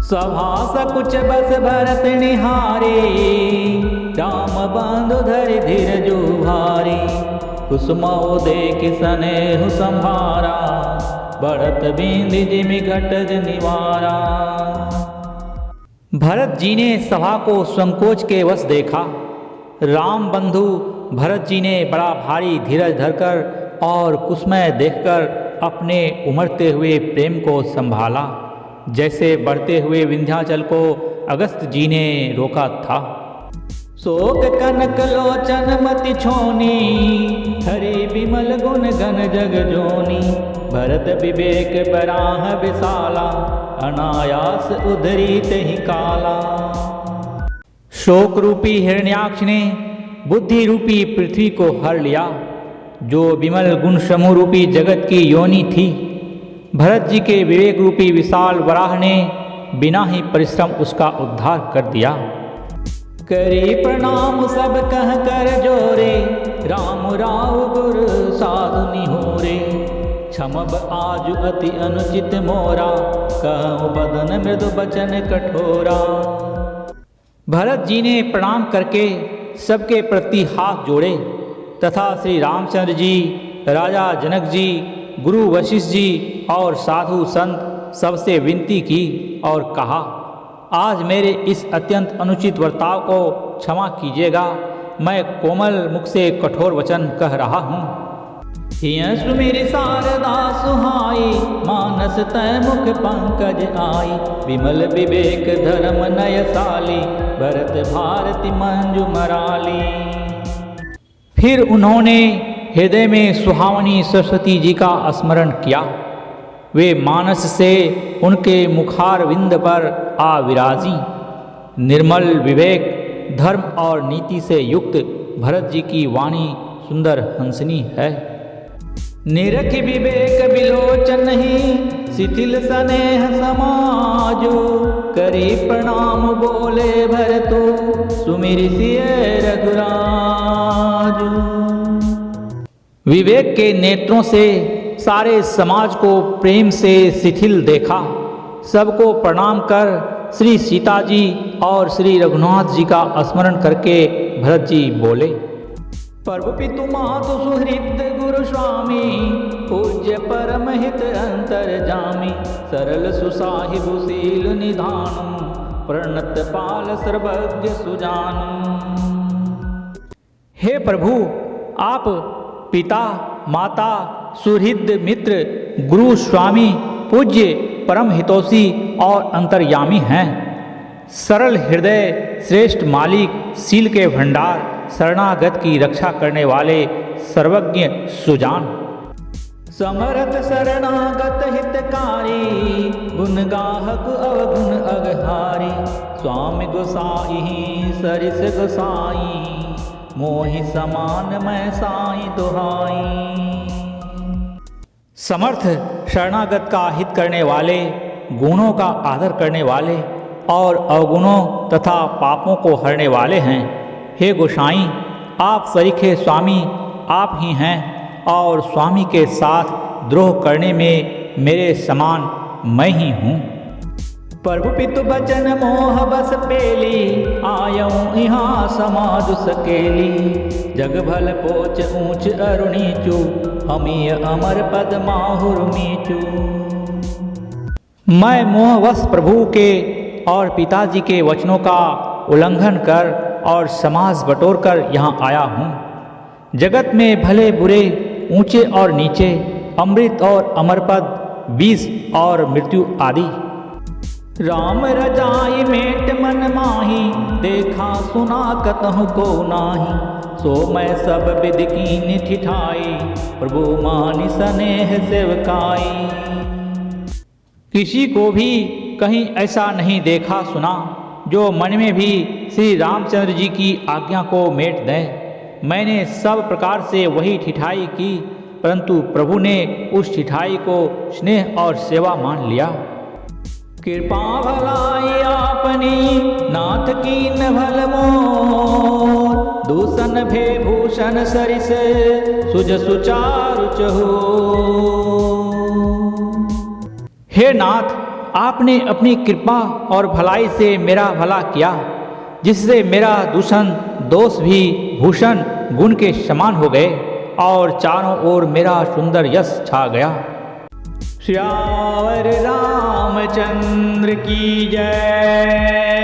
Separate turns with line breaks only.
सभा सकुच बस भरत निहारे, राम बंधु धरि धीरजु भारी। कुसुमो देख स्नेहु संभारा, बढ़त बिंदि जिमि घटज निवारा। भरत जी ने सभा को संकोच के वश देखा। राम बंधु भरत जी ने बड़ा भारी धीरज धरकर और कुसुमय देखकर अपने उमड़ते हुए प्रेम को संभाला, जैसे बढ़ते हुए विंध्याचल को अगस्त जी ने रोका था। शोक कनक लोचन मति छोनी, हरि विमल गुण गण जग जोनी। भरत विवेक बराह विशाला, अनायास उधरी तेहि काला। शोक रूपी हिरण्याक्ष ने बुद्धि रूपी पृथ्वी को हर लिया, जो विमल गुण समूह रूपी जगत की योनि थी। भरत जी के विवेक रूपी विशाल वराह ने बिना ही परिश्रम उसका उद्धार कर दिया। करी प्रणाम सब कह कर जोरे, राम राव गुर साधु निहोरे। क्षमब आज अति अनुचित मोरा, कहूँ बदन मृदु बचन कठोरा। भरत जी ने प्रणाम करके सबके प्रति हाथ जोड़े तथा श्री रामचंद्र जी, राजा जनक जी, गुरु वशिष्ठ जी और साधु संत सबसे विनती की और कहा, आज मेरे इस अत्यंत अनुचित वर्ताव को क्षमा कीजिएगा। मैं कोमल मुख से कठोर वचन कह रहा हूँ। सुमिरि शारदा सुहाई, मानस तय मुख पंकज आई। विमल विवेक धर्म नयसाली, भरत भारती मंजु मराली। फिर उन्होंने हृदय में सुहावनी सरस्वती जी का स्मरण किया। वे मानस से उनके मुखार विंद पर आ विराजी। निर्मल विवेक, धर्म और नीति से युक्त भरत जी की वाणी सुंदर हंसनी है। निरख विवेक विलोचन ही, शिथिल स्नेह समाजो। करी प्रणाम बोले भरतो, सुमिरि सिय रघुराज। विवेक के नेत्रों से सारे समाज को प्रेम से शिथिल देखा। सबको प्रणाम कर श्री सीता जी और श्री रघुनाथ जी का स्मरण करके भरत जी बोले, प्रभु पितु मातु सुहृद गुरु स्वामी। पूज्य परम हित अंतर जामी, सरल सुसाहिबु शील निधानु। प्रणत पाल सर्वज्ञ सुजानु। हे प्रभु, आप पिता माता सुहृद मित्र गुरु स्वामी पूज्य परम हितोषी और अंतर्यामी हैं। सरल हृदय श्रेष्ठ मालिक, शील के भंडार, शरणागत की रक्षा करने वाले सर्वज्ञ सुजान। समर्थ शरणागत हितकारी, गुण गाहक अवगुण अगहारी। स्वामी गोसाई सरिस गोसाई, मोहि समान मैं साई दुहाई। समर्थ शरणागत का हित करने वाले, गुणों का आदर करने वाले और अवगुणों तथा पापों को हरने वाले हैं। हे गोसाई, आप सरीखे स्वामी आप ही हैं और स्वामी के साथ द्रोह करने में मेरे समान मैं ही हूँ। प्रभु पितु बचन मोह बस पेली, आयऊँ यहाँ समाज सकेली। जग भल पोच ऊंच अरुणीचू, हमी अमर पद माहुर मीचू। मैं मोहवश प्रभु के और पिताजी के वचनों का उल्लंघन कर और समाज बटोर कर यहाँ आया हूँ। जगत में भले बुरे, ऊंचे और नीचे, अमृत और अमर पद, विष और मृत्यु आदि। राम रजाई मेट मन माही, देखा सुना कतहु को नाही। सो मैं सब विद कीन ठिठाई, प्रभु मानि स्नेह सेवकाई। किसी को भी कहीं ऐसा नहीं देखा सुना जो मन में भी श्री रामचंद्र जी की आज्ञा को मेट दे। मैंने सब प्रकार से वही ठिठाई की, परंतु प्रभु ने उस ठिठाई को स्नेह और सेवा मान लिया। कृपा भलाई आपनी, नाथ कीन भल मोर। दूषण भे भूषण सरिस, सुज सुचारु चहु। हे नाथ, आपने अपनी कृपा और भलाई से मेरा भला किया, जिससे मेरा दूषण दोष भी भूषण गुण के समान हो गए और चारों ओर मेरा सुंदर यश छा गया। श्यावर रामचंद्र की जय।